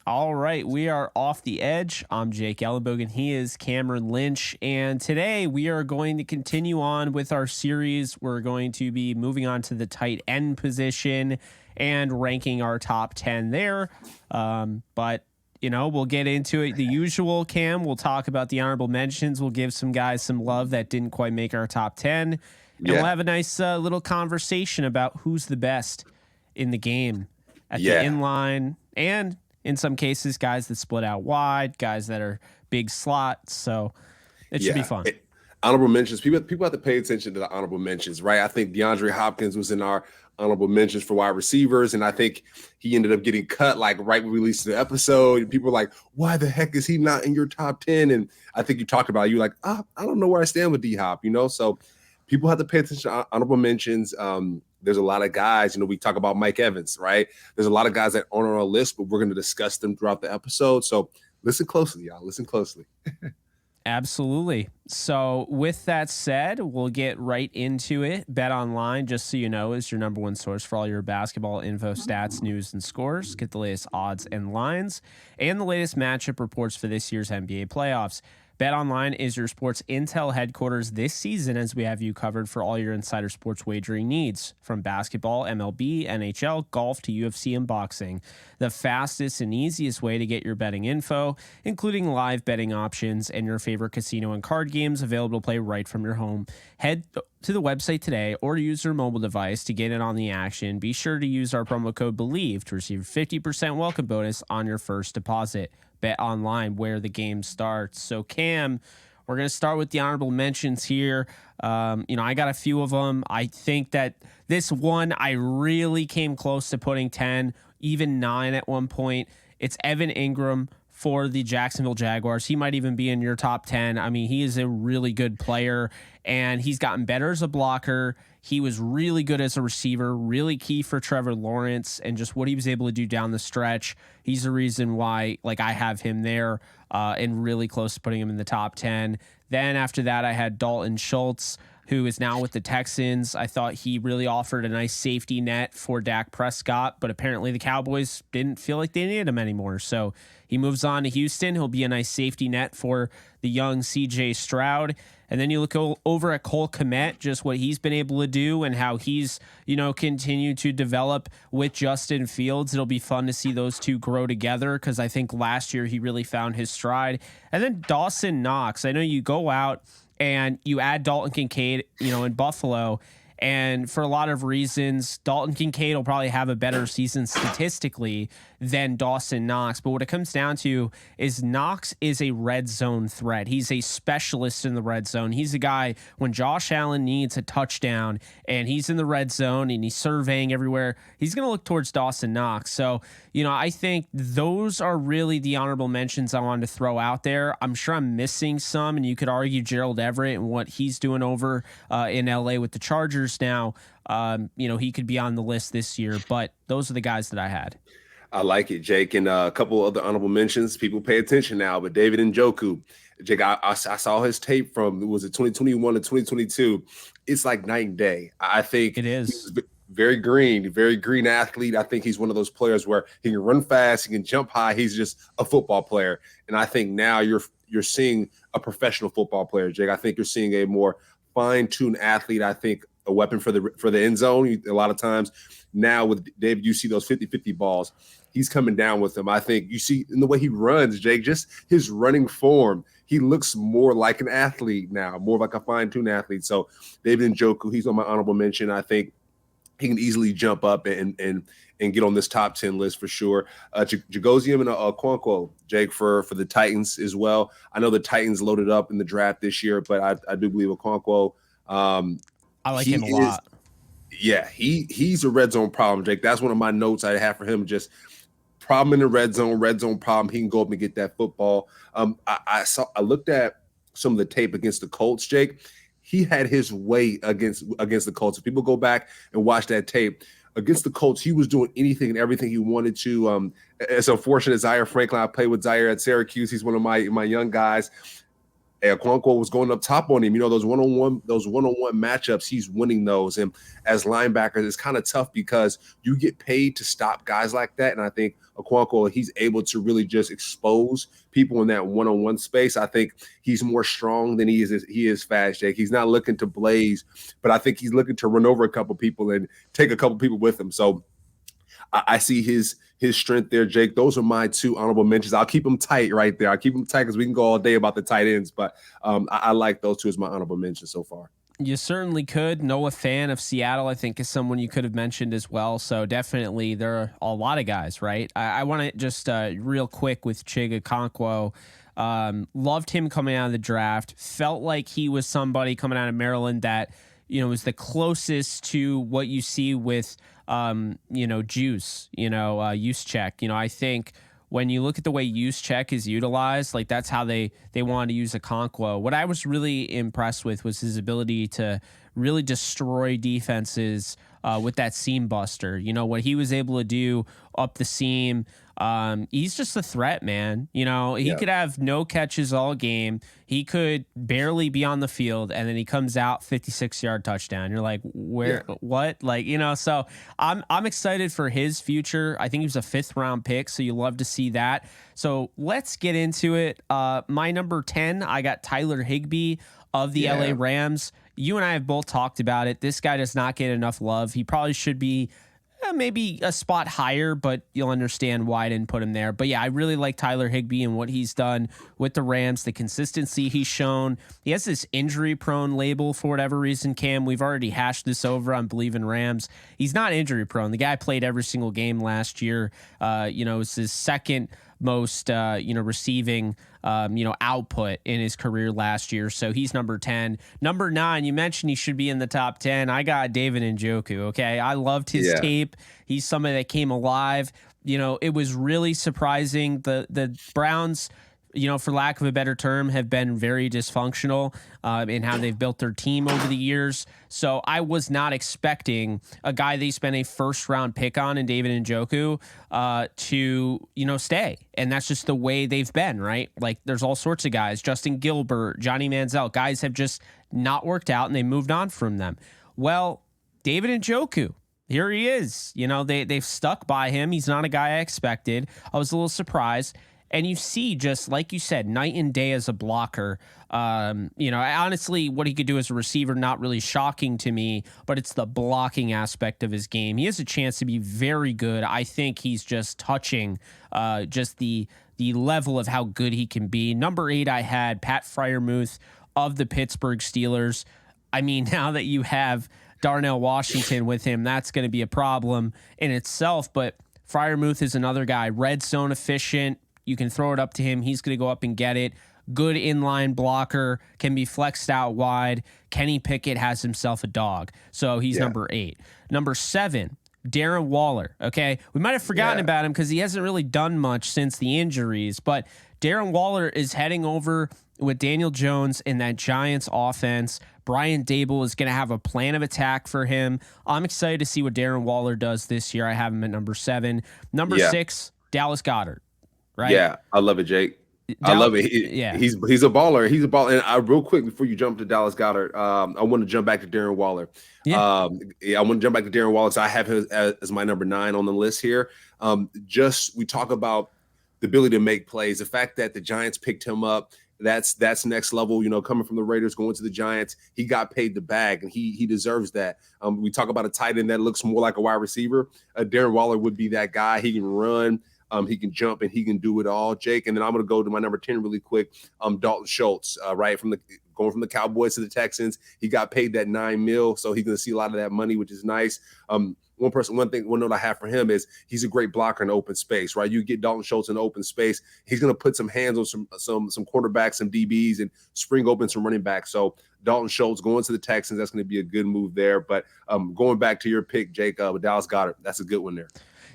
All right, we are off the edge. I'm Jake Ellenbogen. He is Cameron Lynch. And today we are going to continue on with our series. We're going to be moving on to the tight end position and ranking our top 10 there. But we'll get into it. The usual, Cam, we'll talk about the honorable mentions. We'll give some guys some love that didn't quite make our top 10. And we'll have a nice little conversation about who's the best in the game at the inline, and in some cases, guys that split out wide, guys that are big slots. So it should be fun. Honorable mentions. People have to pay attention to the honorable mentions, right? I think DeAndre Hopkins was in our honorable mentions for wide receivers, and I think he ended up getting cut like right when we released the episode. And people were like, "Why the heck is he not in your top 10?" And I think you talked about it. You're like, I don't know where I stand with D-Hop, So people have to pay attention to honorable mentions. There's a lot of guys, we talk about Mike Evans, right? There's a lot of guys that aren't on our list, but we're going to discuss them throughout the episode. So listen closely, y'all. Listen closely. Absolutely. So with that said, we'll get right into it. Bet Online, just so you know, is your number one source for all your basketball info, stats, news, and scores. Get the latest odds and lines and the latest matchup reports for this year's NBA playoffs. BetOnline is your sports intel headquarters this season, as we have you covered for all your insider sports wagering needs, from basketball, MLB, NHL, golf to UFC and boxing. The fastest and easiest way to get your betting info, including live betting options and your favorite casino and card games available to play right from your home. Head to the website today or use your mobile device to get in on the action. Be sure to use our promo code BELIEVE to receive a 50% welcome bonus on your first deposit. Bet Online, where the game starts. So, Cam, we're going to start with the honorable mentions here. I got a few of them. I think that this one, I really came close to putting 10, even 9 at one point. It's Evan Ingram for the Jacksonville Jaguars. He might even be in your top 10. I mean, he is a really good player, and he's gotten better as a blocker. He was really good as a receiver, really key for Trevor Lawrence, and just what he was able to do down the stretch. He's the reason why, I have him there and really close to putting him in the top 10. Then after that, I had Dalton Schultz, who is now with the Texans. I thought he really offered a nice safety net for Dak Prescott, but apparently the Cowboys didn't feel like they needed him anymore. So he moves on to Houston. He'll be a nice safety net for the young C.J. Stroud. And then you look over at Cole Kmet, just what he's been able to do and how he's, continued to develop with Justin Fields. It'll be fun to see those two grow together, because I think last year he really found his stride. And then Dawson Knox. I know you go out and you add Dalton Kincaid, in Buffalo. And for a lot of reasons, Dalton Kincaid will probably have a better season statistically than Dawson Knox. But what it comes down to is Knox is a red zone threat. He's a specialist in the red zone. He's a guy, when Josh Allen needs a touchdown and he's in the red zone and he's surveying everywhere, he's going to look towards Dawson Knox. So, I think those are really the honorable mentions I wanted to throw out there. I'm sure I'm missing some, and you could argue Gerald Everett and what he's doing over in LA with the Chargers now. He could be on the list this year, but those are the guys that I had. I like it, Jake. And a couple other honorable mentions. People pay attention now, but David Njoku. Jake, I saw his tape from, was it 2021 to 2022? It's like night and day. I think it is. Very green athlete. I think he's one of those players where he can run fast, he can jump high. He's just a football player. And I think now you're seeing a professional football player, Jake. I think you're seeing a more fine-tuned athlete. I think a weapon for the end zone. A lot of times now with David, you see those 50-50 balls. He's coming down with them. I think you see in the way he runs, Jake, just his running form. He looks more like an athlete now, more like a fine-tuned athlete. So David Njoku, he's on my honorable mention. I think he can easily jump up and get on this top 10 list for sure. Jagosium and Okonkwo, Jake, for the Titans as well. I know the Titans loaded up in the draft this year, but I do believe Okonkwo. I like him a lot. Yeah, he's a red zone problem, Jake. That's one of my notes I have for him. Just problem in the red zone problem. He can go up and get that football. I looked at some of the tape against the Colts, Jake. He had his way against the Colts. If people go back and watch that tape against the Colts, he was doing anything and everything he wanted to. It's unfortunate Zaire Franklin. I played with Zaire at Syracuse. He's one of my young guys. Okonkwo was going up top on him. You know, those one-on-one matchups, he's winning those. And as linebackers, it's kind of tough because you get paid to stop guys like that. And I think Okonkwo, he's able to really just expose people in that one-on-one space. I think he's more strong than he is fast, Jake. He's not looking to blaze, but I think he's looking to run over a couple people and take a couple people with him. So I see his strength there, Jake. Those are my 2 honorable mentions. I'll keep them tight right there. I'll keep them tight because we can go all day about the tight ends, but I like those 2 as my honorable mentions so far. You certainly could. Noah Fan of Seattle, I think, is someone you could have mentioned as well. So definitely there are a lot of guys, right? I want to just real quick with Chig Okonkwo. Loved him coming out of the draft. Felt like he was somebody coming out of Maryland that, you know, was the closest to what you see with, Juice, use check. You know, I think when you look at the way use check is utilized, like that's how they wanted to use Okonkwo. What I was really impressed with was his ability to really destroy defenses with that seam buster. You know, what he was able to do up the seam. He's just a threat, man. You know, he could have no catches all game. He could barely be on the field, and then he comes out 56-yard touchdown. You're like, what? Like, you know, so I'm excited for his future. I think he was a 5th round pick, so you love to see that. So let's get into it. My number 10, I got Tyler Higbee of the LA Rams. You and I have both talked about it. This guy does not get enough love. He probably should be maybe a spot higher, but you'll understand why I didn't put him there. But yeah, I really like Tyler Higbee and what he's done with the Rams, the consistency he's shown. He has this injury-prone label for whatever reason, Cam. We've already hashed this over on Believe in Rams. He's not injury-prone. The guy played every single game last year. It's his second most, receiving, output in his career last year. So he's number 10. Number 9, you mentioned he should be in the top 10. I got David Njoku. Okay. I loved his tape. He's somebody that came alive. You know, it was really surprising. The Browns, for lack of a better term, have been very dysfunctional in how they've built their team over the years. So I was not expecting a guy they spent a 1st-round pick on in David Njoku to, stay. And that's just the way they've been, right? Like, there's all sorts of guys, Justin Gilbert, Johnny Manziel, guys have just not worked out and they moved on from them. Well, David Njoku, here he is. They've stuck by him. He's not a guy I expected. I was a little surprised. And you see, just like you said, night and day as a blocker. Honestly, what he could do as a receiver, not really shocking to me, but it's the blocking aspect of his game. He has a chance to be very good. I think he's just touching just the level of how good he can be. Number 8, I had Pat Freiermuth of the Pittsburgh Steelers. I mean, now that you have Darnell Washington with him, that's going to be a problem in itself. But Freiermuth is another guy, red zone efficient. You can throw it up to him. He's going to go up and get it. Good inline blocker, can be flexed out wide. Kenny Pickett has himself a dog. So he's number 8. Number 7, Darren Waller. Okay. We might have forgotten about him because he hasn't really done much since the injuries, but Darren Waller is heading over with Daniel Jones in that Giants offense. Brian Dable is going to have a plan of attack for him. I'm excited to see what Darren Waller does this year. I have him at number 7. Number 6, Dallas Goedert. Right? Yeah, I love it, Jake. I love it. He's a baller. He's a baller. And real quick before you jump to Dallas Goedert, I want to jump back to Darren Waller. I want to jump back to Darren Waller. So I have him as my number 9 on the list here. We talk about the ability to make plays. The fact that the Giants picked him up, that's next level. Coming from the Raiders, going to the Giants, he got paid the bag, and he deserves that. We talk about a tight end that looks more like a wide receiver. Darren Waller would be that guy. He can run. He can jump and he can do it all, Jake. And then I'm going to go to my number 10 really quick. Dalton Schultz, right going from the Cowboys to the Texans. He got paid that $9 million, so he's going to see a lot of that money, which is nice. One note I have for him is he's a great blocker in open space, right? You get Dalton Schultz in open space, he's going to put some hands on some quarterbacks, some DBs, and spring open some running backs. So Dalton Schultz going to the Texans, that's going to be a good move there. But going back to your pick, Jake, with Dallas Goedert, that's a good one there.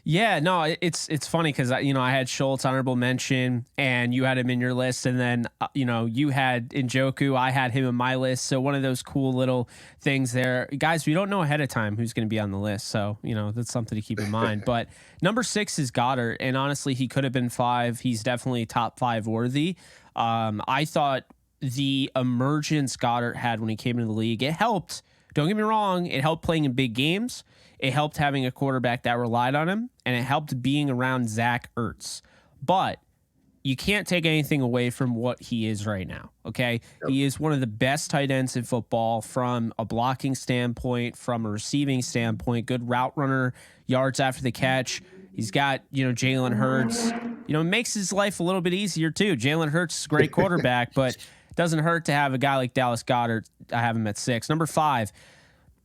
Yeah, no, it's funny because I had Schultz honorable mention and you had him in your list, and then you had Njoku, I had him in my list. So one of those cool little things there, guys. We don't know ahead of time who's going to be on the list, so that's something to keep in mind. But number 6 is Goddard, and honestly, he could have been 5. He's definitely top 5 worthy. I thought the emergence Goddard had when he came into the league. It helped. Don't get me wrong. It helped playing in big games. It helped having a quarterback that relied on him, and it helped being around Zach Ertz. But you can't take anything away from what he is right now, okay? Yep. He is one of the best tight ends in football from a blocking standpoint, from a receiving standpoint, good route runner, yards after the catch. He's got, Jalen Hurts. It makes his life a little bit easier, too. Jalen Hurts is a great quarterback, but it doesn't hurt to have a guy like Dallas Goedert. I have him at 6. Number 5.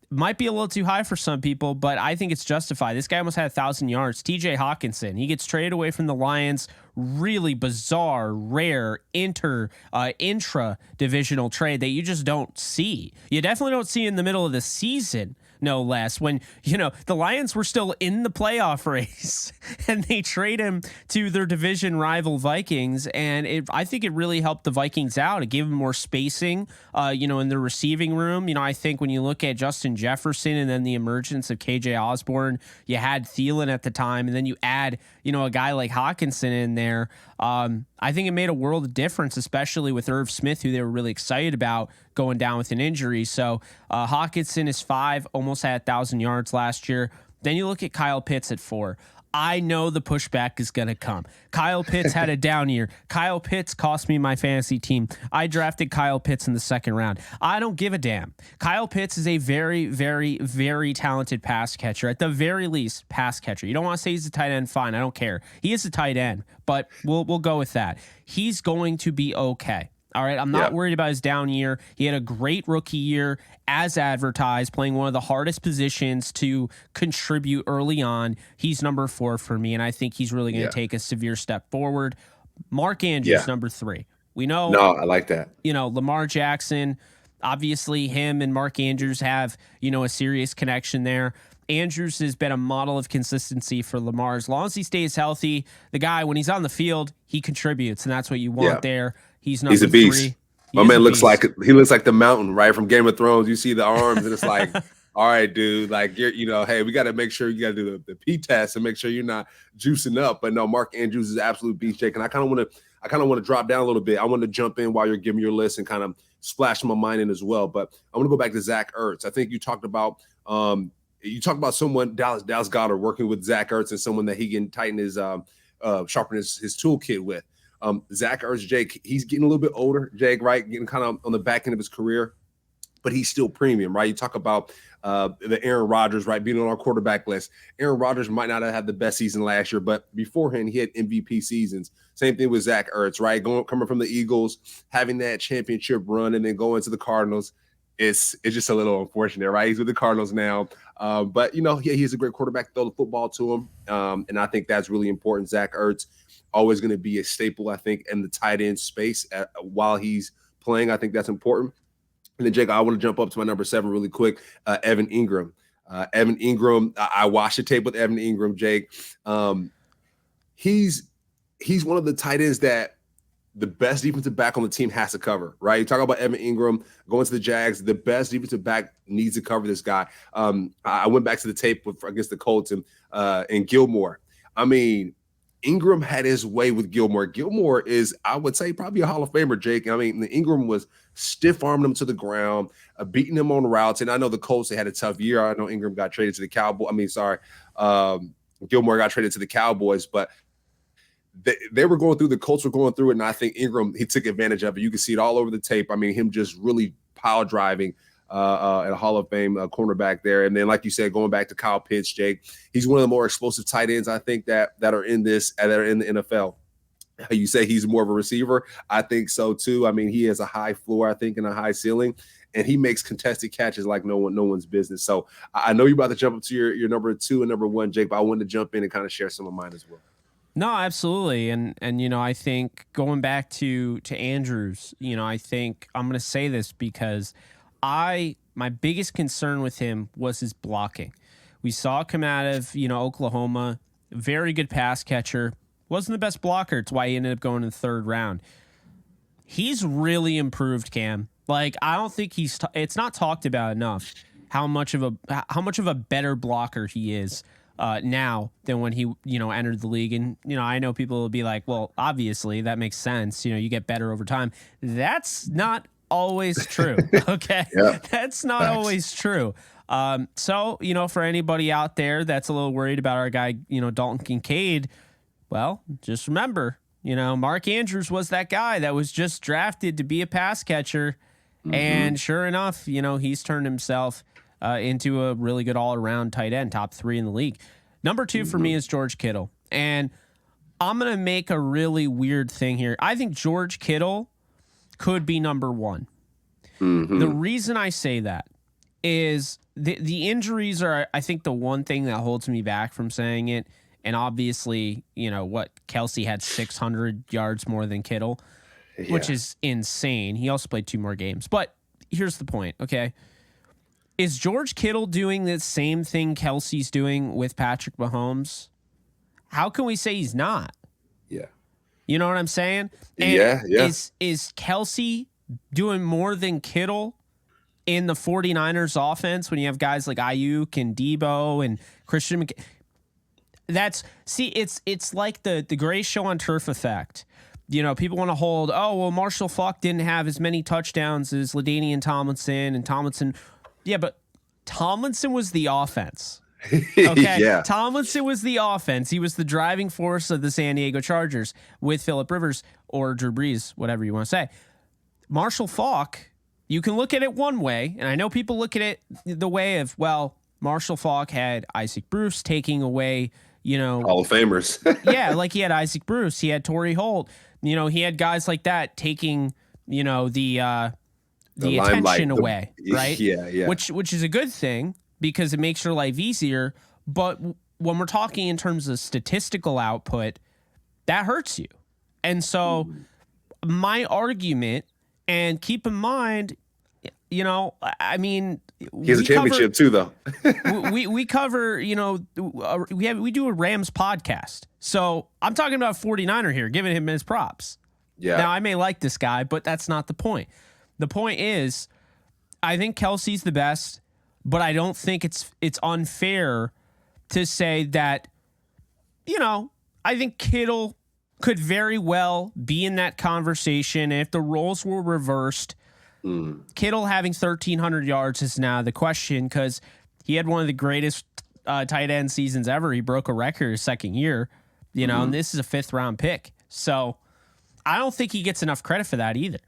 Might be a little too high for some people, but I think it's justified. This guy almost had 1,000 yards. TJ Hawkinson, he gets traded away from the Lions. Really bizarre, rare, intra-divisional trade that you just don't see. You definitely don't see in the middle of the season, no less, when, the Lions were still in the playoff race and they trade him to their division rival Vikings. And I think it really helped the Vikings out. It gave them more spacing, in the receiving room. I think when you look at Justin Jefferson and then the emergence of KJ Osborne, you had Thielen at the time, and then you add, a guy like Hawkinson in there. I think it made a world of difference, especially with Irv Smith, who they were really excited about going down with an injury. So Hawkinson is 5, almost had 1,000 yards last year. Then you look at Kyle Pitts at 4. I know the pushback is going to come. Kyle Pitts had a down year. Kyle Pitts cost me my fantasy team. I drafted Kyle Pitts in the 2nd round. I don't give a damn. Kyle Pitts is a very, very, very talented pass catcher. At the very least, pass catcher. You don't want to say he's a tight end? Fine, I don't care. He is a tight end, but we'll go with that. He's going to be okay. All right, I'm not worried about his down year. He had a great rookie year as advertised, playing one of the hardest positions to contribute early on. He's number 4 for me, and I think he's really going to take a severe step forward. Mark Andrews, number 3. We know. No, I like that. Lamar Jackson, obviously him and Mark Andrews have, a serious connection there. Andrews has been a model of consistency for Lamar. As long as he stays healthy, the guy, when he's on the field, he contributes, and that's what you want there. He's a beast. 3. My man looks like the mountain, right, from Game of Thrones. You see the arms, and it's like, all right, dude, like you're, hey, we got to make sure you got to do the P test and make sure you're not juicing up. But no, Mark Andrews is absolute beast, Jake. And I kind of want to drop down a little bit. I want to jump in while you're giving your list and kind of splash my mind in as well. But I want to go back to Zach Ertz. I think you talked about someone, Dallas Goedert, working with Zach Ertz, and someone that he can tighten his sharpen his toolkit with. Zach Ertz, Jake, he's getting a little bit older, Jake, right? Getting kind of on the back end of his career, but he's still premium, right? You talk about the Aaron Rodgers, right, being on our quarterback list. Aaron Rodgers might not have had the best season last year, but beforehand, he had MVP seasons. Same thing with Zach Ertz, right? Coming from the Eagles, having that championship run, and then going to the Cardinals. It's just a little unfortunate, right? He's with the Cardinals now. But, he's a great quarterback to throw the football to him. And I think that's really important. Zach Ertz, always going to be a staple, I think, in the tight end space while he's playing. I think that's important. And then, Jake, I want to jump up to my number 7 really quick, Evan Ingram. Evan Ingram, I watched the tape with Evan Ingram, Jake. He's one of the tight ends that the best defensive back on the team has to cover, right? You talk about Evan Ingram going to the Jags. The best defensive back needs to cover this guy. I went back to the tape against the Colts and Gilmore. I mean, Ingram had his way with Gilmore. Gilmore is, I would say, probably a Hall of Famer, Jake. I mean, Ingram was stiff-arming him to the ground, beating him on routes. And I know the Colts, they had a tough year. I know Ingram got traded to the Cowboys. Gilmore got traded to the Cowboys, but they were going through, the Colts were going through it, and I think Ingram, he took advantage of it. You can see it all over the tape. I mean, him just really pile driving at a Hall of Fame cornerback there. And then, like you said, going back to Kyle Pitts, Jake, he's one of the more explosive tight ends, I think, that are in the NFL. You say he's more of a receiver. I think so, too. I mean, he has a high floor, I think, and a high ceiling, and he makes contested catches like no one's business. So I know you're about to jump up to your number 2 and number 1, Jake, but I wanted to jump in and kind of share some of mine as well. No, absolutely. And I think going back to Andrews, I think I'm going to say this because my biggest concern with him was his blocking. We saw it come out of, Oklahoma, very good pass catcher, wasn't the best blocker. It's why he ended up going in the 3rd round. He's really improved, Cam. Like, I don't think it's not talked about enough how much of a better blocker he is. now than when he, entered the league. And, I know people will be like, well, obviously that makes sense. You get better over time. That's not always true. Okay. Yeah. That's not Facts. always true. So, for anybody out there that's a little worried about our guy, Dalton Kincaid, well, just remember, Mark Andrews was that guy that was just drafted to be a pass catcher. And sure enough, he's turned himself into a really good all-around tight end, top 3 in the league. Number 2 for me is George Kittle. And I'm going to make a really weird thing here. I think George Kittle could be number 1. The reason I say that is the injuries are, I think, the one thing that holds me back from saying it. And obviously, Kelsey had 600 yards more than Kittle, which is insane. He also played 2 more games. But here's the point, okay? Is George Kittle doing the same thing Kelsey's doing with Patrick Mahomes? How can we say he's not? Yeah. You know what I'm saying? And yeah. Is Kelsey doing more than Kittle in the 49ers offense when you have guys like Ayuk and Debo and Christian McCaffrey? It's like the Gray Show on Turf effect. People want to hold, Marshall Faulk didn't have as many touchdowns as LaDainian Tomlinson, and Tomlinson. Yeah, but Tomlinson was the offense. Okay. Yeah. Tomlinson was the offense. He was the driving force of the San Diego Chargers with Phillip Rivers or Drew Brees, whatever you want to say. Marshall Faulk, you can look at it one way, and I know people look at it the way of, well, Marshall Faulk had Isaac Bruce taking away, Hall of Famers. yeah, like he had Isaac Bruce, he had Torrey Holt, he had guys like that taking, the attention away, right? Yeah. Which is a good thing because it makes your life easier. But when we're talking in terms of statistical output, that hurts you. And so my argument, and keep in mind, I mean, he has a championship too, though. we cover, we do a Rams podcast. So I'm talking about 49er here, giving him his props. Yeah. Now I may like this guy, but that's not the point. The point is, I think Kelsey's the best, but I don't think it's unfair to say that, I think Kittle could very well be in that conversation. And if the roles were reversed, Kittle having 1,300 yards is now the question because he had one of the greatest tight end seasons ever. He broke a record his second year, and this is a 5th-round pick. So I don't think he gets enough credit for that either.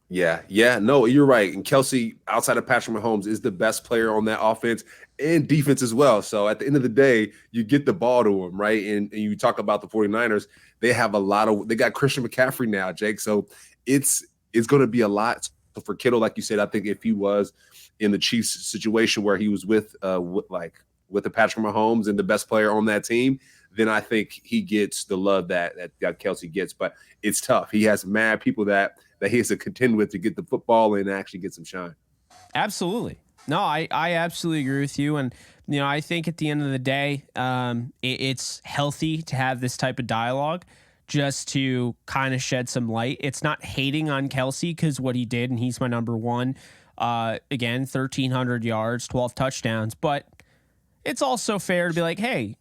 Yeah. No, you're right. And Kelsey, outside of Patrick Mahomes, is the best player on that offense and defense as well. So at the end of the day, you get the ball to him, right? And you talk about the 49ers, they have they got Christian McCaffrey now, Jake. So it's going to be a lot. So for Kittle, like you said, I think if he was in the Chiefs situation where he was with the Patrick Mahomes and the best player on that team, then I think he gets the love that Kelsey gets. But it's tough. He has mad people that he has to contend with to get the football and actually get some shine. Absolutely. No, I absolutely agree with you. And, I think at the end of the day, it's healthy to have this type of dialogue just to kind of shed some light. It's not hating on Kelsey because what he did, and he's my number 1. Again, 1,300 yards, 12 touchdowns. But it's also fair to be like, hey,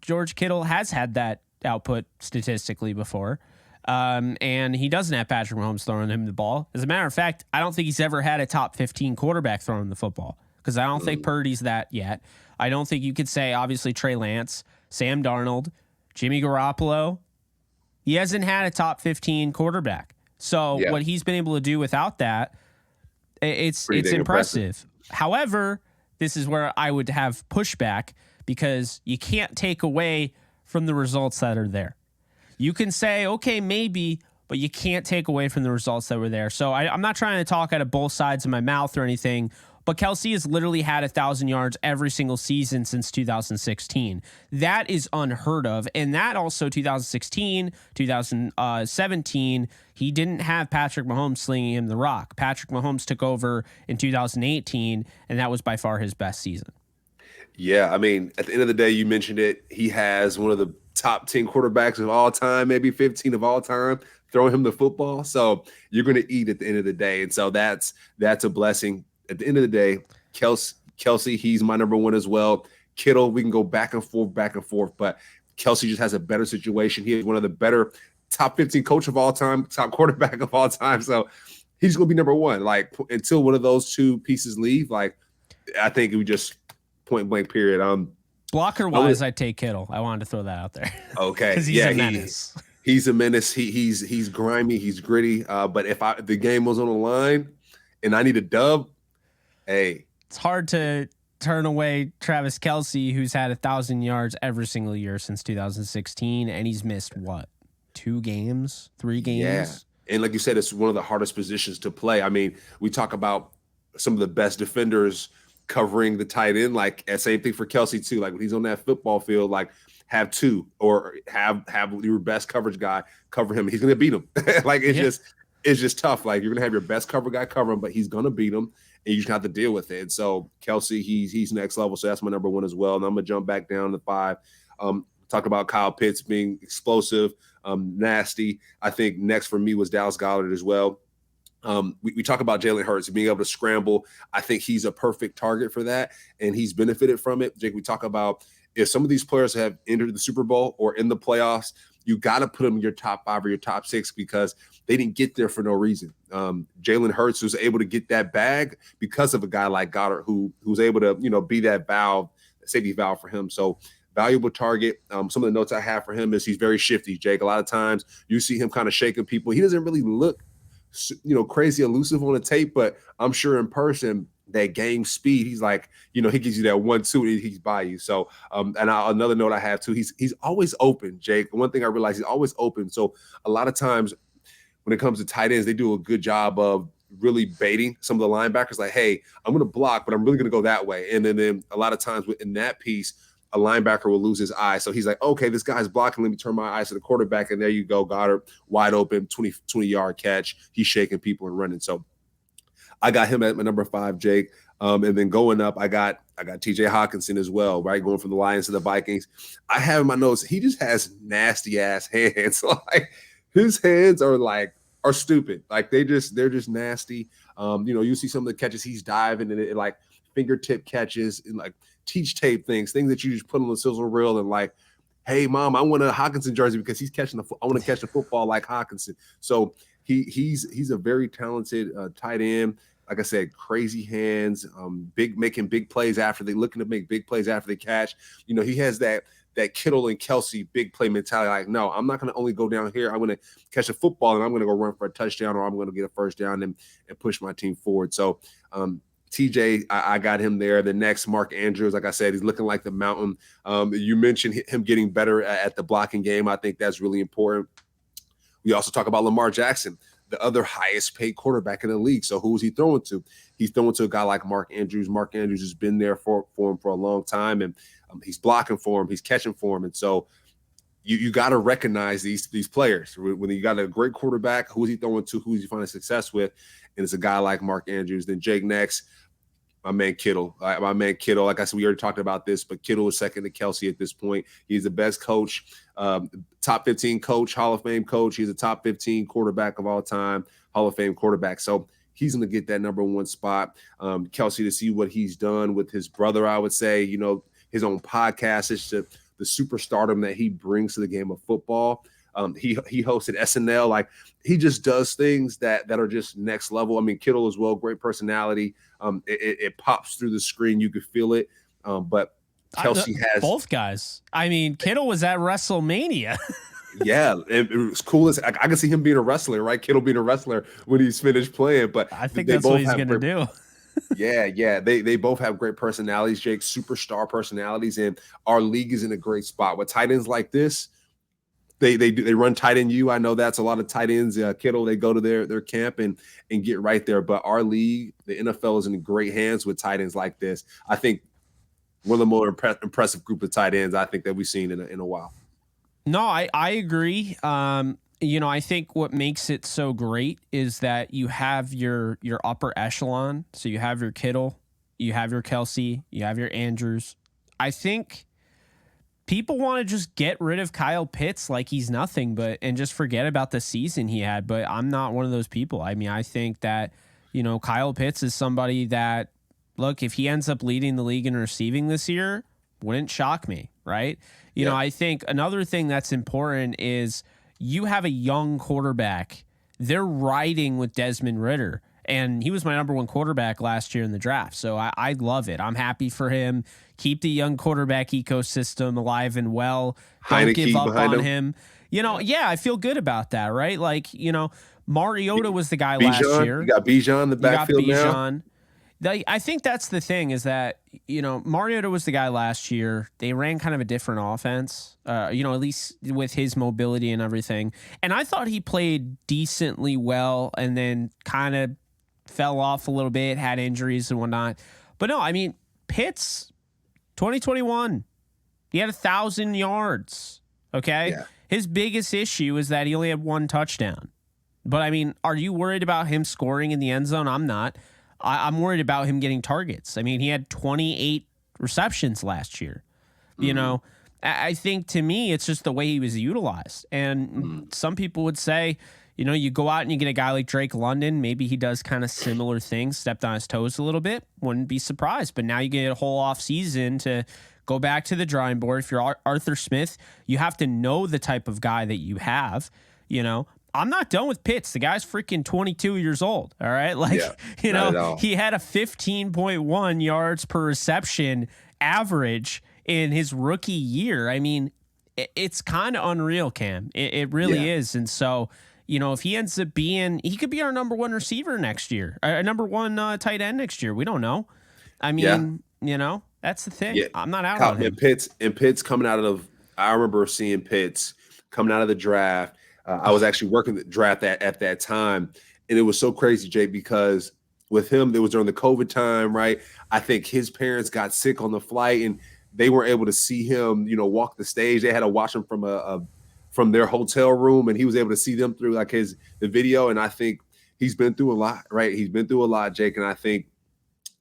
George Kittle has had that output statistically before. And he doesn't have Patrick Mahomes throwing him the ball. As a matter of fact, I don't think he's ever had a top 15 quarterback throwing him the football because I don't think Purdy's that yet. I don't think you could say, obviously, Trey Lance, Sam Darnold, Jimmy Garoppolo. He hasn't had a top 15 quarterback. So what he's been able to do without that, it's impressive. However, this is where I would have pushback because you can't take away from the results that are there. You can say, okay, maybe, but you can't take away from the results that were there. So I'm not trying to talk out of both sides of my mouth or anything, but Kelsey has literally had 1,000 yards every single season since 2016. That is unheard of. And that also 2016, 2017, he didn't have Patrick Mahomes slinging him the rock. Patrick Mahomes took over in 2018, and that was by far his best season. Yeah, I mean, at the end of the day, you mentioned it. He has one of the top 10 quarterbacks of all time, maybe 15 of all time, throwing him the football. So you're going to eat at the end of the day. And so that's a blessing. At the end of the day, Kelsey, he's my number 1 as well. Kittle, we can go back and forth, but Kelsey just has a better situation. He is one of the better top 15 coach of all time, top quarterback of all time. So he's going to be number one. Like until one of those two pieces leave, like I think we just point blank period. Blocker wise, I'd take Kittle. I wanted to throw that out there. Okay, because he's a menace. He's a menace. He's grimy. He's gritty. But if the game was on the line and I need a dub, hey, it's hard to turn away Travis Kelce, who's had 1,000 yards every single year since 2016, and he's missed what, 2 games, 3 games? Yeah. And like you said, it's one of the hardest positions to play. I mean, we talk about some of the best defenders covering the tight end. Like same thing for Kelce too. Like when he's on that football field, like have 2 or have your best coverage guy cover him. He's going to beat him. Like it's just tough. Like you're going to have your best cover guy cover him, but he's going to beat him. And you just have to deal with it. And so Kelce, he's next level. So that's my number 1 as well. And I'm gonna jump back down to 5. Talk about Kyle Pitts being explosive, nasty. I think next for me was Dallas Goedert as well. We talk about Jalen Hurts being able to scramble. I think he's a perfect target for that, and he's benefited from it. Jake, we talk about if some of these players have entered the Super Bowl or in the playoffs, you got to put them in your top 5 or your top 6 because they didn't get there for no reason. Jalen Hurts was able to get that bag because of a guy like Goddard who's able to, be that safety valve for him. So valuable target. Some of the notes I have for him is he's very shifty, Jake. A lot of times you see him kind of shaking people. He doesn't really look, crazy elusive on the tape, but I'm sure in person, that game speed, he's like, he gives you that 1-2 and he's by you. So, another note I have too, he's always open, Jake. One thing I realized, he's always open. So a lot of times when it comes to tight ends, they do a good job of really baiting some of the linebackers. Like, hey, I'm going to block, but I'm really going to go that way. And then a lot of times in that piece, a linebacker will lose his eye. So he's like, okay, this guy's blocking. Let me turn my eyes to the quarterback. And there you go. Goddard wide open, 20-yard catch. He's shaking people and running. So I got him at my number 5, Jake. And then going up, I got TJ Hawkinson as well, right? Going from the Lions to the Vikings. I have in my notes, he just has nasty ass hands. Like his hands are stupid. Like they're just nasty. You see some of the catches he's diving and it like fingertip catches and like teach tape things that you just put on the sizzle reel and like, hey mom, I want a Hawkinson jersey because he's catching I want to catch the football like Hawkinson. So he's a very talented tight end. Like I said, crazy hands, making big plays looking to make big plays after they catch. He has that Kittle and Kelsey big play mentality. Like, no, I'm not going to only go down here. I'm going to catch a football and I'm going to go run for a touchdown or I'm going to get a first down and push my team forward. So TJ, I got him there. The next, Mark Andrews, like I said, he's looking like the mountain. You mentioned him getting better at the blocking game. I think that's really important. We also talk about Lamar Jackson, the other highest paid quarterback in the league. So who is he throwing to? He's throwing to a guy like Mark Andrews. Mark Andrews has been there for him for a long time, and he's blocking for him. He's catching for him. And so you got to recognize these players. When you got a great quarterback, who is he throwing to? Who is he finding success with? And it's a guy like Mark Andrews. Then Jake next, my man Kittle. Like I said, we already talked about this, but Kittle is second to Kelsey at this point. He's the best coach, top 15 coach, Hall of Fame coach. He's a top 15 quarterback of all time, Hall of Fame quarterback. So he's going to get that number 1 spot. Kelsey, to see what he's done with his brother, I would say, his own podcast, it's the superstardom that he brings to the game of football. He hosted SNL. Like he just does things that are just next level. I mean, Kittle as well, great personality. It pops through the screen. You could feel it. But Kelsey has both guys. I mean, Kittle was at WrestleMania. Yeah, it was cool. I can see him being a wrestler, right? Kittle being a wrestler when he's finished playing. But I think that's what he's going to do. Yeah. They both have great personalities, Jake, superstar personalities. And our league is in a great spot. With tight ends like this, they run tight end U. I know that's a lot of tight ends. Kittle, they go to their camp and get right there. But our league, the NFL, is in great hands with tight ends like this. I think one of the more impressive group of tight ends I think that we've seen in a while. No, I agree. I think what makes it so great is that you have your upper echelon. So you have your Kittle, you have your Kelsey, you have your Andrews. I think people want to just get rid of Kyle Pitts like he's nothing, and just forget about the season he had. But I'm not one of those people. I mean, I think that, Kyle Pitts is somebody that, look, if he ends up leading the league in receiving this year, Wouldn't shock me, right? You know, I think another thing that's important is you have a young quarterback. They're riding with Desmond Ridder, and he was my number one quarterback last year in the draft. So I love it. I'm happy for him. Keep the young quarterback ecosystem alive and well. Don't Heineke give up behind on him. You know, I feel good about that, right? Like, you know, Mariota was the guy last year. You got Bijan in the backfield now. I think that's the thing is that, you know, Mariota was the guy last year. They ran kind of a different offense, you know, at least with his mobility and everything. And I thought he played decently well and then kind of fell off a little bit, had injuries and whatnot. But no, I mean, Pitts, 2021, he had 1,000 yards. Okay. Yeah. His biggest issue is that he only had one touchdown. But I mean, are you worried about him scoring in the end zone? I'm not. I'm worried about him getting targets. I mean, he had 28 receptions last year. You know, I think to me, it's just the way he was utilized. And some people would say, you know, you go out and you get a guy like Drake London. Maybe he does kind of similar things, stepped on his toes a little bit. Wouldn't be surprised. But now you get a whole off season to go back to the drawing board. If you're Arthur Smith, you have to know the type of guy that you have, you know. I'm not done with Pitts. The guy's freaking 22 years old. All right. Like, you know, he had a 15.1 yards per reception average in his rookie year. I mean, it's kind of unreal, Cam. It really is. And so, you know, if he ends up being, he could be our number one receiver next year, our number one tight end next year. We don't know. I mean, you know, that's the thing. I'm not out on him. Pitts coming out of, I remember seeing Pitts coming out of the draft. I was actually working the draft at that time, and it was so crazy, Jay, because with him, it was during the COVID time, right? I think his parents got sick on the flight, and they weren't able to see him, you know, walk the stage. They had to watch him from their hotel room, and he was able to see them through like the video. And I think he's been through a lot, right? He's been through a lot, Jake, and I think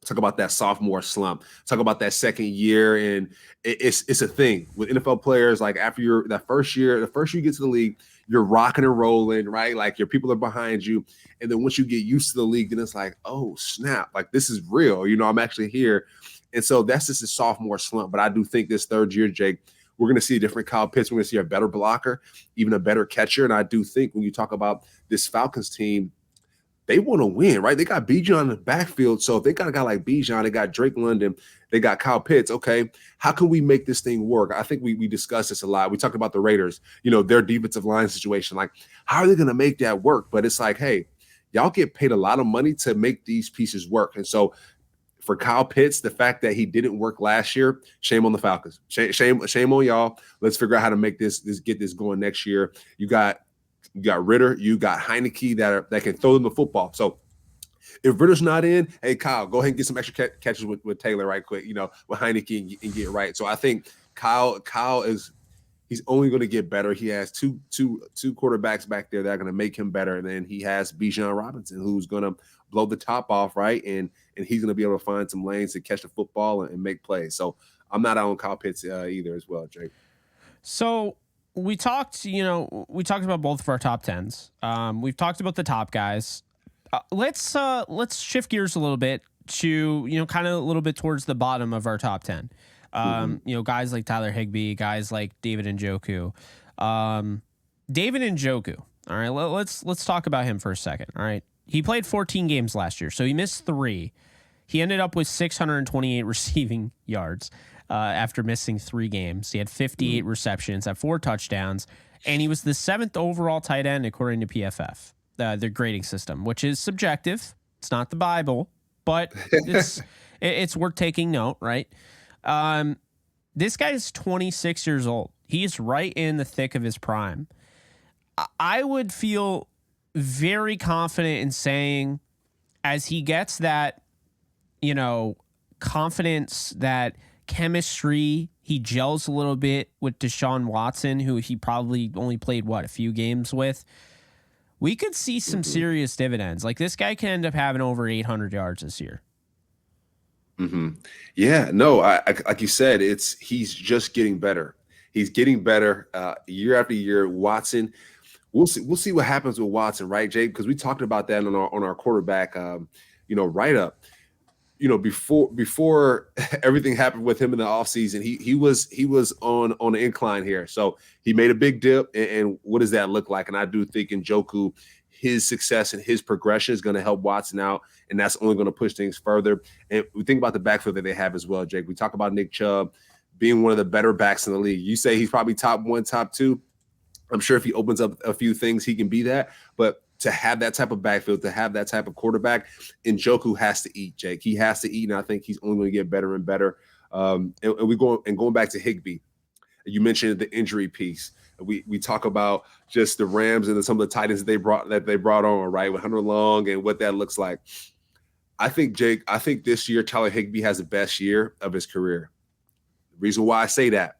talk about that sophomore slump. Talk about that second year, and it's a thing with NFL players. Like after the first year you get to the league, you're rocking and rolling, right? Like your people are behind you, and then once you get used to the league, then it's like, oh snap, like this is real. You know, I'm actually here, and so that's just a sophomore slump. But I do think this third year, Jake, we're going to see a different Kyle Pitts. We're going to see a better blocker, even a better catcher, and I do think when you talk about this Falcons team, they want to win, right? They got Bijan in the backfield. So if they got a guy like Bijan, they got Drake London, they got Kyle Pitts. Okay, how can we make this thing work? I think we discussed this a lot. We talked about the Raiders, you know, their defensive line situation. Like, how are they going to make that work? But it's like, hey, y'all get paid a lot of money to make these pieces work. And so for Kyle Pitts, the fact that he didn't work last year, shame on the Falcons. Shame on y'all. Let's figure out how to make get this going next year. You got Ridder, you got Heineke that can throw them the football. So if Ritter's not in, hey Kyle, go ahead and get some extra catches with Taylor right quick, you know, with Heineke and get right. So I think Kyle he's only going to get better. He has two quarterbacks back there that are going to make him better, and then he has Bijan Robinson who's going to blow the top off, right? And he's going to be able to find some lanes to catch the football and make plays. So I'm not out on Kyle Pitts either as well, Jake. So we talked about both of our top 10s. We've talked about the top guys. Let's shift gears a little bit to, you know, kind of a little bit towards the bottom of our top 10. You know, guys like Tyler Higbee, guys like David Njoku. David Njoku. All right, let's talk about him for a second. All right. He played 14 games last year, so he missed 3. He ended up with 628 receiving yards. After missing 3 games. He had 58 receptions, had 4 touchdowns, and he was the 7th overall tight end according to PFF, their grading system, which is subjective. It's not the Bible, but it's worth taking note, right? This guy is 26 years old. He's right in the thick of his prime. I would feel very confident in saying, as he gets that, you know, confidence, that chemistry, he gels a little bit with Deshaun Watson, who he probably only played a few games with. We could see some serious dividends. Like this guy can end up having over 800 yards this year. Yeah, no, I like you said, he's just getting better. He's getting better year after year. Watson, we'll see what happens with Watson, right, Jake? Because we talked about that on our quarterback, write up. before everything happened with him in the offseason, he was on the incline here. So he made a big dip, and what does that look like? And I do think Njoku, his success and his progression is going to help Watson out, and that's only going to push things further. And we think about the backfield that they have as well, Jake. We talk about Nick Chubb being one of the better backs in the league. You say he's probably top one, top two. I'm sure if he opens up a few things, he can be that. But to have that type of backfield, to have that type of quarterback, Njoku has to eat, Jake. He has to eat, and I think he's only going to get better and better. And going back to Higbee, you mentioned the injury piece. We talk about just the Rams and some of the tight ends that they brought on, right, with Hunter Long and what that looks like. I think this year Tyler Higbee has the best year of his career. The reason why I say that,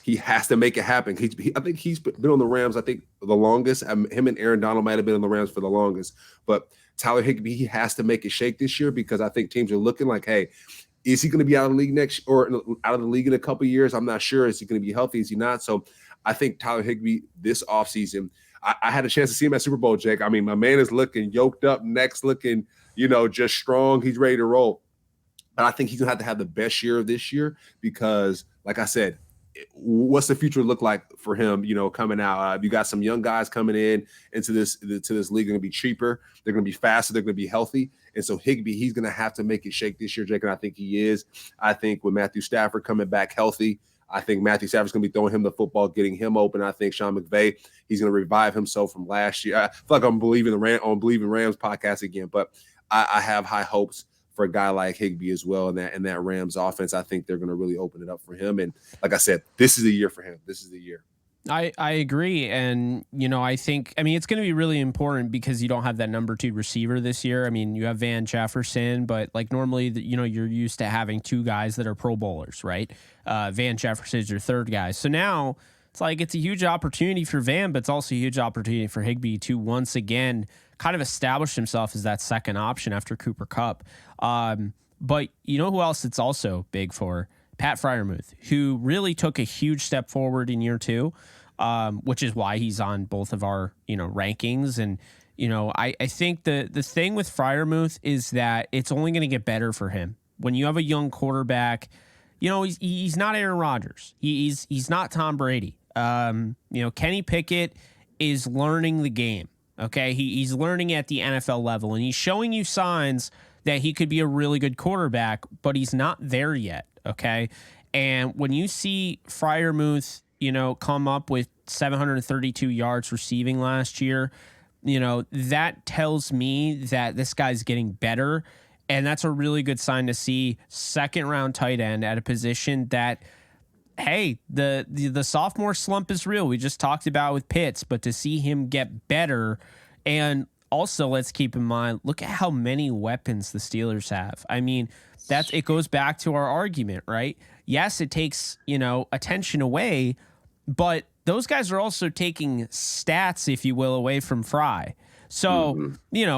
he has to make it happen. I think he's been on the Rams, I think, the longest. Him and Aaron Donald might have been on the Rams for the longest. But Tyler Higbee, he has to make it shake this year, because I think teams are looking like, hey, is he going to be out of the league out of the league in a couple of years? I'm not sure. Is he going to be healthy? Is he not? So I think Tyler Higbee this offseason, I had a chance to see him at Super Bowl, Jake. I mean, my man is looking yoked up, next looking, just strong. He's ready to roll. But I think he's going to have the best year of this year, because, like I said, what's the future look like for him, coming out? You got some young guys coming into this league. They're going to be cheaper. They're going to be faster. They're going to be healthy. And so Higbee, he's going to have to make it shake this year, Jake, and I think he is. I think with Matthew Stafford coming back healthy, I think Matthew Stafford's going to be throwing him the football, getting him open. I think Sean McVay, he's going to revive himself from last year. I feel like I'm believing Rams podcast again, but I have high hopes for a guy like Higbee as well, and that Rams offense. I think they're going to really open it up for him. And like I said, this is the year for him. This is the year. I agree. And, I think, it's going to be really important, because you don't have that number 2 receiver this year. I mean, you have Van Jefferson, but like normally, you're used to having 2 guys that are Pro Bowlers, right? Van Jefferson is your 3rd guy. So now it's like, it's a huge opportunity for Van, but it's also a huge opportunity for Higbee to once again kind of establish himself as that second option after Cooper Kupp. But you know who else it's also big for? Pat Freiermuth, who really took a huge step forward in year 2, which is why he's on both of our, rankings. And, I think the thing with Freiermuth is that it's only going to get better for him. When you have a young quarterback, he's not Aaron Rodgers. He's not Tom Brady. Kenny Pickett is learning the game. Okay. He's learning at the NFL level, and he's showing you signs that he could be a really good quarterback, but he's not there yet. Okay. And when you see Freiermuth, come up with 732 yards receiving last year, that tells me that this guy's getting better. And that's a really good sign to see. 2nd round tight end at a position that, hey, the sophomore slump is real. We just talked about with Pitts, but to see him get better. And also, let's keep in mind, look at how many weapons the Steelers have. I mean, it goes back to our argument, right? Yes, it takes, attention away, but those guys are also taking stats, if you will, away from Fry. So,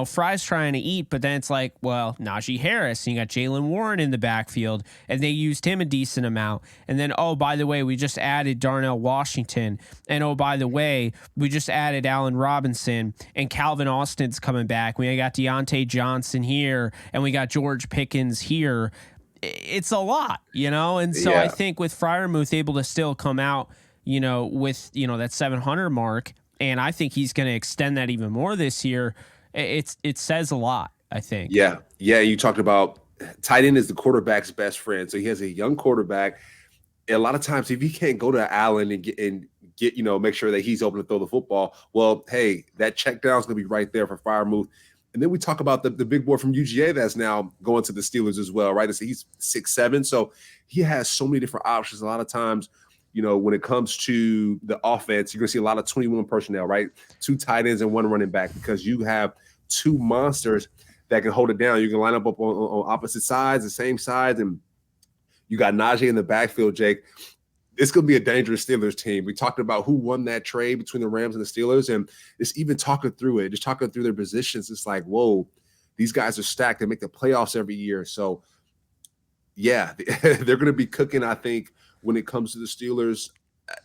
Fry's trying to eat, but then it's like, well, Najee Harris, and you got Jalen Warren in the backfield, and they used him a decent amount. And then, oh, by the way, we just added Darnell Washington. And, oh, by the way, we just added Allen Robinson, and Calvin Austin's coming back. We got Deontay Johnson here, and we got George Pickens here. It's a lot, And so I think with Freiermuth able to still come out, with, that 700 mark, and I think he's going to extend that even more this year. It says a lot, I think. Yeah. You talked about tight end is the quarterback's best friend. So he has a young quarterback. And a lot of times, if he can't go to Allen and get make sure that he's open to throw the football, well, hey, that check down is going to be right there for Freiermuth. And then we talk about the big boy from UGA that's now going to the Steelers as well, right? So he's 6'7", so he has so many different options. A lot of times, when it comes to the offense, you're going to see a lot of 21 personnel, right? 2 tight ends and 1 running back, because you have 2 monsters that can hold it down. You can line up on opposite sides, the same sides, and you got Najee in the backfield, Jake. It's going to be a dangerous Steelers team. We talked about who won that trade between the Rams and the Steelers, and it's even talking through it, just talking through their positions. It's like, whoa, these guys are stacked. They make the playoffs every year. So, yeah, they're going to be cooking, I think, when it comes to the Steelers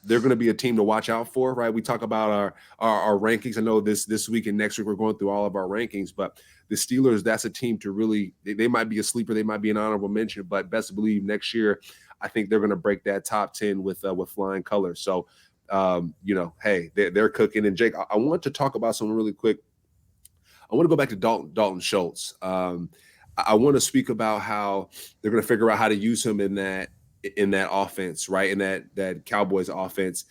they're going to be a team to watch out for, right? We talk about our rankings. I know this week and next week we're going through all of our rankings, but the Steelers, that's a team to really, they might be a sleeper, they might be an honorable mention, but best believe next year, I think they're going to break that top 10 with flying colors. So, hey, they're cooking. And Jake, I want to talk about something really quick. I want to go back to Dalton Schultz. I want to speak about how they're going to figure out how to use him in that offense, right? In that Cowboys offense.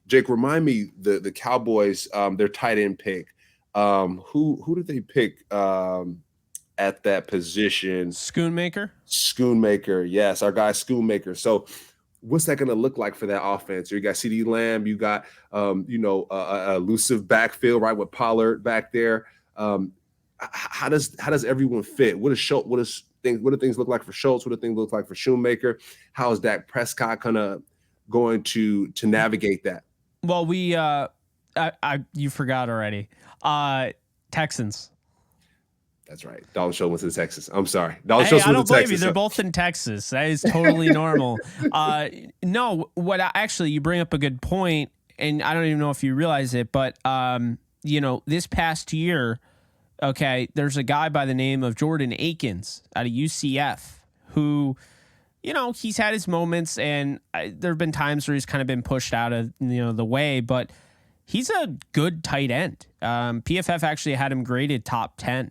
Jake, remind me the Cowboys, their tight end pick. Who did they pick at that position? Schoonmaker. Yes, our guy Schoonmaker. So what's that going to look like for that offense? You got CeeDee Lamb, you got a elusive backfield, right, with Pollard back there. How does everyone fit? What do things look like for Schultz? What do things look like for Shoemaker? How is Dak Prescott going to navigate that? Well, you forgot already. Texans. That's right. Dalton Schultz went to Texas. I'm sorry. I don't blame you. They're both in Texas. That is totally normal. No, you bring up a good point, and I don't even know if you realize it, but this past year, okay, there's a guy by the name of Jordan Akins out of UCF who, he's had his moments, and there have been times where he's kind of been pushed out of the way, but he's a good tight end. PFF actually had him graded top 10.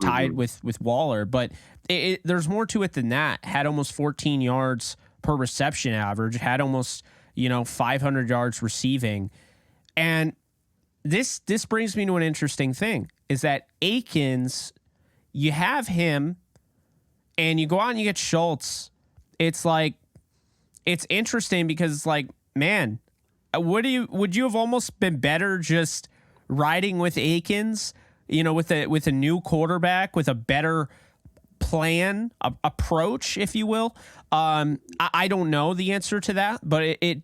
Tied with Waller, but there's more to it than that. Had almost 14 yards per reception average, had almost 500 yards receiving, and this brings me to an interesting thing: is that Akins, you have him, and you go out and you get Schultz. It's interesting because it's like, man, would you have almost been better just riding with Akins? With a new quarterback, with a better plan, approach, if you will. I don't know the answer to that, but it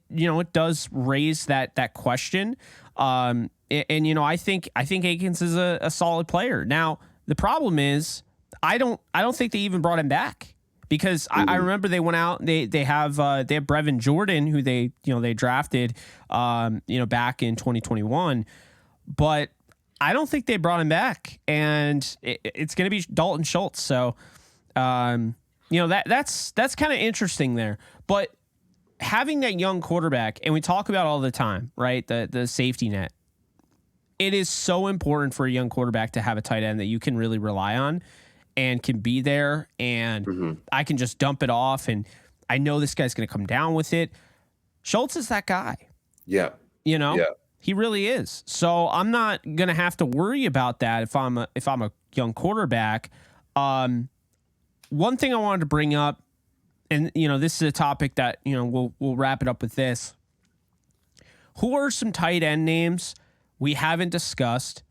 does raise that question. I think Akins is a solid player. Now the problem is I don't think they even brought him back, because I remember they went out, they have Brevin Jordan, who they drafted back in 2021, but I don't think they brought him back, and it's going to be Dalton Schultz. So, that's kind of interesting there. But having that young quarterback, and we talk about all the time, right? The safety net. It is so important for a young quarterback to have a tight end that you can really rely on and can be there, and I can just dump it off, and I know this guy's going to come down with it. Schultz is that guy. Yeah. Yeah. He really is. So I'm not going to have to worry about that if I'm a young quarterback. One thing I wanted to bring up, and this is a topic that we'll wrap it up with this. Who are some tight end names we haven't discussed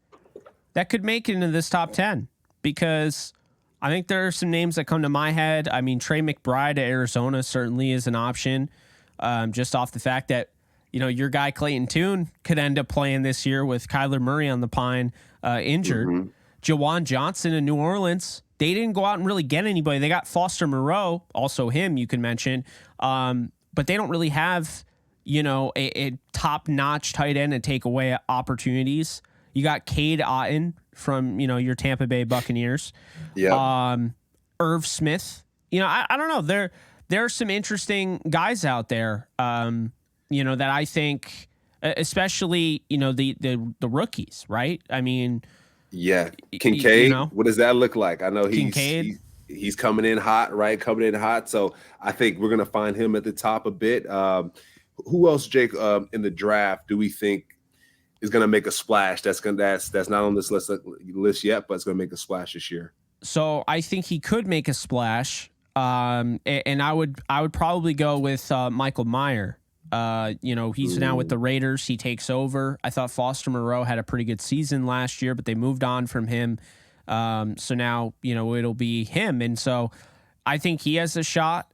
that could make it into this top 10? Because I think there are some names that come to my head. I mean, Trey McBride at Arizona certainly is an option, just off the fact that your guy Clayton Tune could end up playing this year with Kyler Murray on the pine injured. Jawan Johnson in New Orleans, they didn't go out and really get anybody. They got Foster Moreau, also him you can mention, but they don't really have a top-notch tight end to take away opportunities. You got Cade Otton from your Tampa Bay Buccaneers. Yeah. Irv Smith. I don't know. There are some interesting guys out there. That I think, especially, the rookies, right? I mean, yeah, Kincaid. What does that look like? I know he's coming in hot, right? Coming in hot. So I think we're gonna find him at the top a bit. Who else, Jake, in the draft do we think is gonna make a splash? That's not on this list yet, but it's gonna make a splash this year. So I think he could make a splash. And I would probably go with Michael Mayer. He's now with the Raiders. He takes over. I thought Foster Moreau had a pretty good season last year, but they moved on from him. So now, it'll be him. And so I think he has a shot.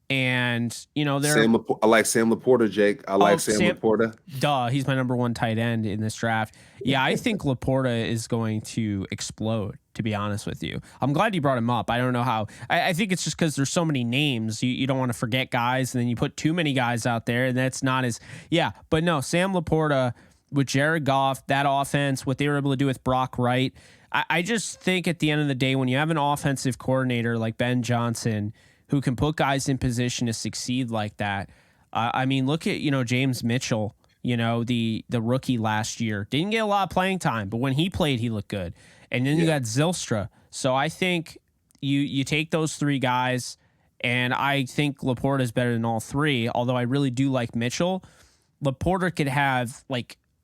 And, I like Sam Laporta, Jake. I like Sam Laporta. duh, he's my number one tight end in this draft. Yeah, I think Laporta is going to explode, to be honest with you. I'm glad you brought him up. I don't know how. I think it's just because there's so many names. You don't want to forget guys, and then you put too many guys out there, and that's not as. Yeah, but no, Sam Laporta with Jared Goff, that offense, what they were able to do with Brock Wright. I just think at the end of the day, when you have an offensive coordinator like Ben Johnson who can put guys in position to succeed like that. I mean, look at, James Mitchell, the rookie last year. Didn't get a lot of playing time, but when he played, he looked good. And then you got Zylstra. So I think you take those three guys, and I think Laporta is better than all three, although I really do like Mitchell. Laporta could have,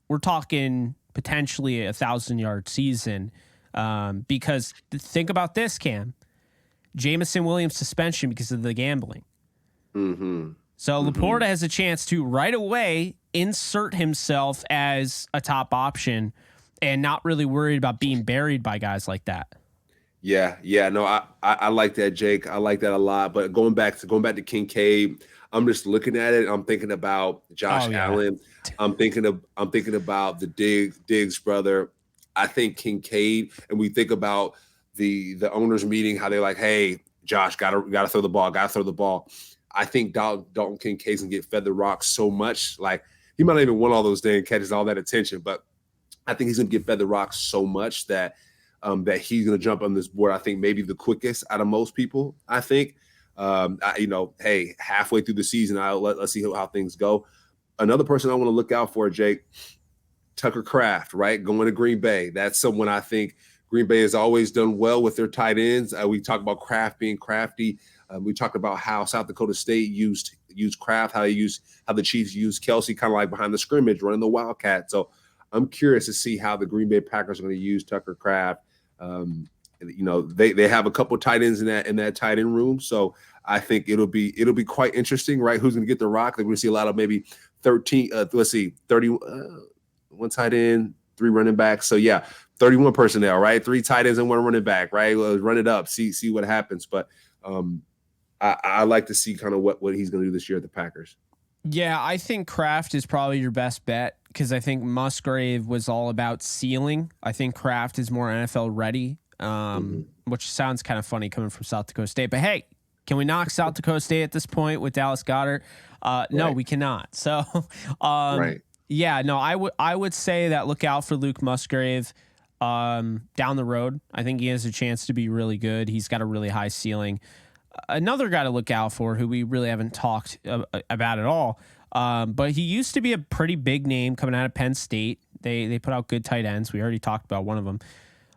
we're talking potentially 1,000-yard season because think about this, Cam. Jameson Williams suspension because of the gambling. Mm-hmm. So Laporta has a chance to right away insert himself as a top option and not really worried about being buried by guys like that. Yeah. No, I like that, Jake. I like that a lot. But going back to Kincaid, I'm just looking at it. I'm thinking about Josh Allen. I'm thinking about the Diggs brother. I think Kincaid, and we think about the owners meeting, how they're like, hey, Josh, gotta throw the ball. I think Dalton Kincaid's gonna get fed the rock so much. Like, he might not even want all those dang catches, all that attention, but I think he's gonna get fed the rock so much that that he's gonna jump on this board. I think maybe the quickest out of most people. I think, hey, halfway through the season, let's see how things go. Another person I want to look out for, Jake, Tucker Kraft, right? Going to Green Bay. That's someone I think Green Bay has always done well with their tight ends. We talk about Kraft being crafty. We talked about how South Dakota State used Kraft, how the Chiefs used Kelsey kind of like behind the scrimmage, running the Wildcat. So I'm curious to see how the Green Bay Packers are going to use Tucker Kraft. They have a couple tight ends in that tight end room. So I think it'll be quite interesting, right? Who's going to get the rock? We're going to see a lot of maybe 30, one tight end, 3 running backs. So yeah, 31 personnel, right? 3 tight ends and 1 running back, right? Run it up, see what happens. But I like to see kind of what he's going to do this year at the Packers. Yeah, I think Kraft is probably your best bet because I think Musgrave was all about ceiling. I think Kraft is more NFL ready, which sounds kind of funny coming from South Dakota State. But hey, can we knock South Dakota State at this point with Dallas Goedert? No, we cannot. So, right. Yeah, no, I would say that look out for Luke Musgrave down the road. I think he has a chance to be really good. He's got a really high ceiling. Another guy to look out for who we really haven't talked about at all, but he used to be a pretty big name coming out of Penn State. They put out good tight ends. We already talked about one of them.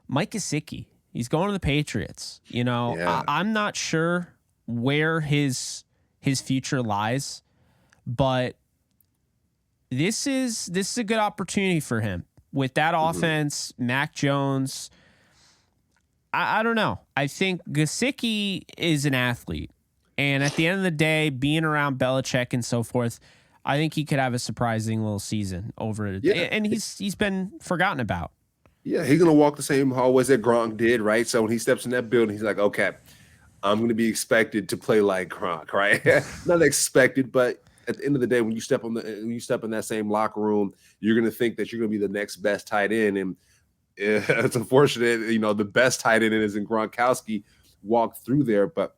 Mike Gesicki. He's going to the Patriots. I'm not sure where his future lies, but this is a good opportunity for him with that offense. Mac Jones. I don't know. I think Gesicki is an athlete, and at the end of the day, being around Belichick and so forth, I think he could have a surprising little season over it. Yeah. And he's been forgotten about. Yeah, he's gonna walk the same hallways that Gronk did, right? So when he steps in that building, he's like, okay, I'm gonna be expected to play like Gronk, right? Not expected, but at the end of the day, when you step in that same locker room, you're gonna think that you're gonna be the next best tight end. And it's unfortunate, the best tight end is in Gronkowski walked through there. But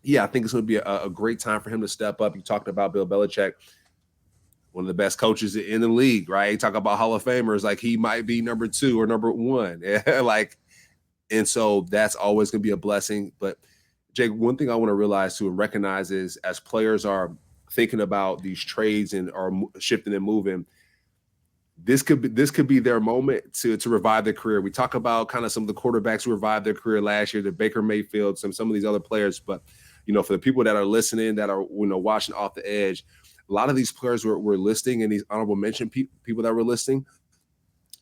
yeah, I think it's gonna be a great time for him to step up. You talked about Bill Belichick, one of the best coaches in the league, right? You talk about Hall of Famers, like he might be number 2 or number 1. And so that's always gonna be a blessing. But Jake, one thing I want to realize too and recognize is as players are thinking about these trades and are shifting and moving, this could be their moment to revive their career. We talk about kind of some of the quarterbacks who revived their career last year, the Baker Mayfield, some of these other players. But for the people that are listening, that are watching Off the Edge, a lot of these players we're listing, and these honorable mention people that we're listing,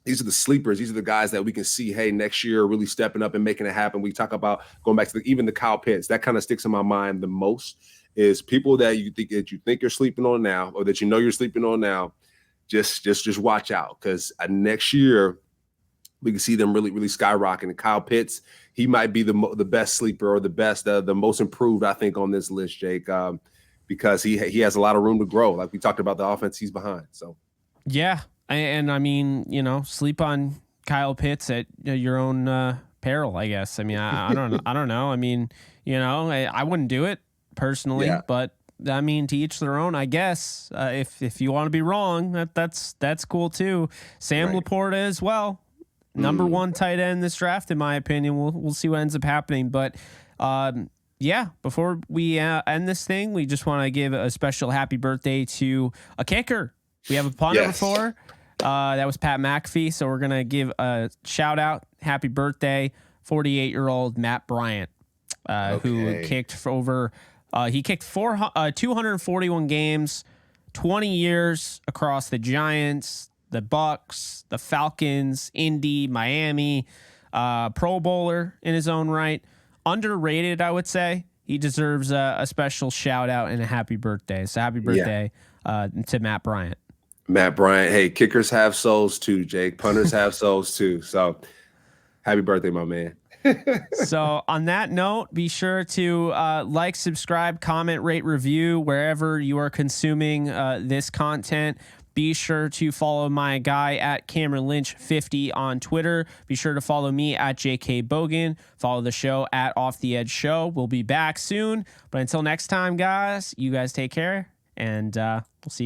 these are the sleepers. These are the guys that we can see, hey, next year really stepping up and making it happen. We talk about going back to even the Kyle Pitts. That kind of sticks in my mind the most is people that you think you're sleeping on now, or that you're sleeping on now. Just watch out, because next year we can see them really, really skyrocketing. Kyle Pitts, he might be the best sleeper or the best, the most improved, I think, on this list, Jake, because he has a lot of room to grow. Like we talked about the offense he's behind. So, yeah. And I mean, sleep on Kyle Pitts at your own peril, I guess. I mean, I don't know. I mean, I wouldn't do it personally, but I mean, to each their own, I guess. If you want to be wrong, that's cool too. Sam Laporta as well. Number one tight end in this draft, in my opinion. We'll see what ends up happening. But before we end this thing, we just want to give a special happy birthday to a kicker. We have a punter before. That was Pat McAfee. So we're going to give a shout out. Happy birthday, 48-year-old Matt Bryant, who kicked for over, he kicked 241 games, 20 years across the Giants, the Bucks, the Falcons, Indy, Miami, Pro Bowler in his own right. Underrated, I would say. He deserves a special shout out and a happy birthday. So happy birthday to Matt Bryant. Matt Bryant. Hey, kickers have souls too, Jake. Punters have souls too. So happy birthday, my man. So on that note, be sure to like, subscribe, comment, rate, review wherever you are consuming this content. Be sure to follow my guy at Cameron Lynch 50 on Twitter. Be sure to follow me at JK Bogan. Follow the show at Off the Edge Show. We'll be back soon. But until next time, guys, you guys take care, and we'll see you.